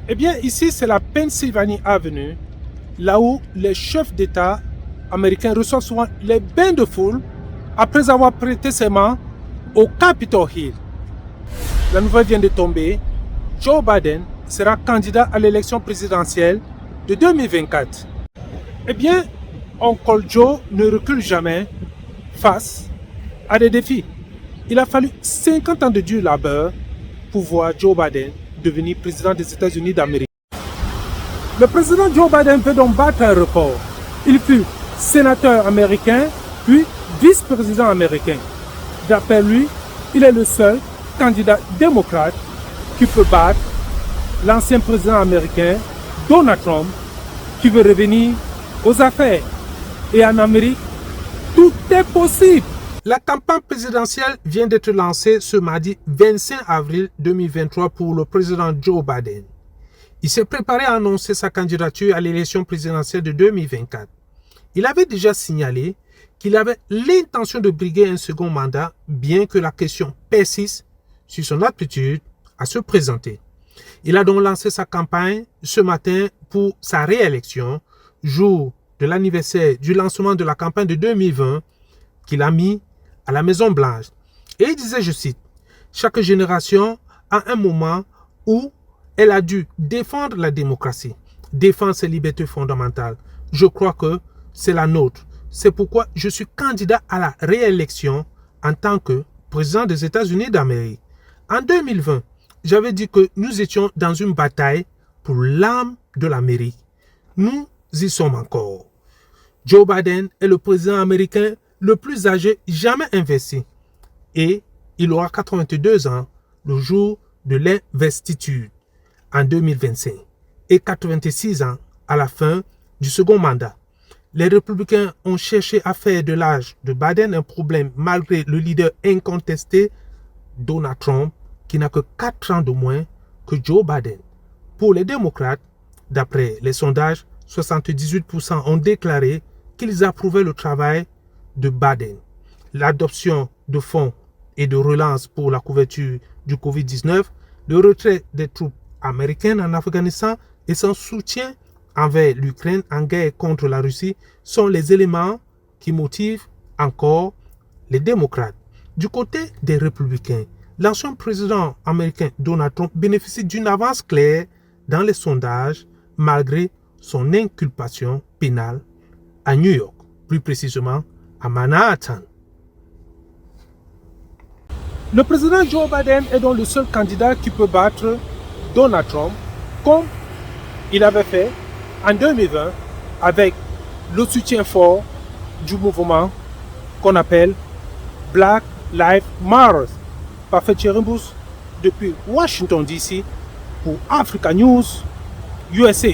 Eh bien, ici, c'est la Pennsylvania Avenue, là où les chefs d'État américains reçoivent souvent les bains de foule après avoir prêté serment au Capitol Hill. La nouvelle vient de tomber. Joe Biden sera candidat à l'élection présidentielle de 2024. Eh bien, Uncle Joe ne recule jamais face à des défis. Il a fallu 50 ans de dur labeur pour voir Joe Biden devenir président des États-Unis d'Amérique. Le président Joe Biden veut donc battre un record. Il fut sénateur américain, puis vice-président américain. D'après lui, il est le seul candidat démocrate qui peut battre l'ancien président américain Donald Trump, qui veut revenir aux affaires. Et en Amérique, tout est possible. La campagne présidentielle vient d'être lancée ce mardi 25 avril 2023 pour le président Joe Biden. Il s'est préparé à annoncer sa candidature à l'élection présidentielle de 2024. Il avait déjà signalé qu'il avait l'intention de briguer un second mandat, bien que la question persiste sur son aptitude à se présenter. Il a donc lancé sa campagne ce matin pour sa réélection, jour de l'anniversaire du lancement de la campagne de 2020 qu'il a mis à la Maison-Blanche. Et il disait, je cite, « Chaque génération a un moment où elle a dû défendre la démocratie, défendre ses libertés fondamentales. Je crois que c'est la nôtre. C'est pourquoi je suis candidat à la réélection en tant que président des États-Unis d'Amérique. En 2020, j'avais dit que nous étions dans une bataille pour l'âme de l'Amérique. Nous y sommes encore. » Joe Biden est le président américain le plus âgé jamais investi et il aura 82 ans le jour de l'investiture en 2025 et 86 ans à la fin du second mandat. Les républicains ont cherché à faire de l'âge de Biden un problème malgré le leader incontesté Donald Trump qui n'a que 4 ans de moins que Joe Biden. Pour les démocrates, d'après les sondages, 78% ont déclaré qu'ils approuvaient le travail de Biden. L'adoption de fonds et de relance pour la couverture du Covid-19, le retrait des troupes américaines en Afghanistan et son soutien envers l'Ukraine en guerre contre la Russie sont les éléments qui motivent encore les démocrates. Du côté des républicains, l'ancien président américain Donald Trump bénéficie d'une avance claire dans les sondages malgré son inculpation pénale à New York, plus précisément à Manhattan. Le président Joe Biden est donc le seul candidat qui peut battre Donald Trump comme il avait fait en 2020 avec le soutien fort du mouvement qu'on appelle Black Lives Matter. Parfait Cherimbus depuis Washington DC pour Africa News USA.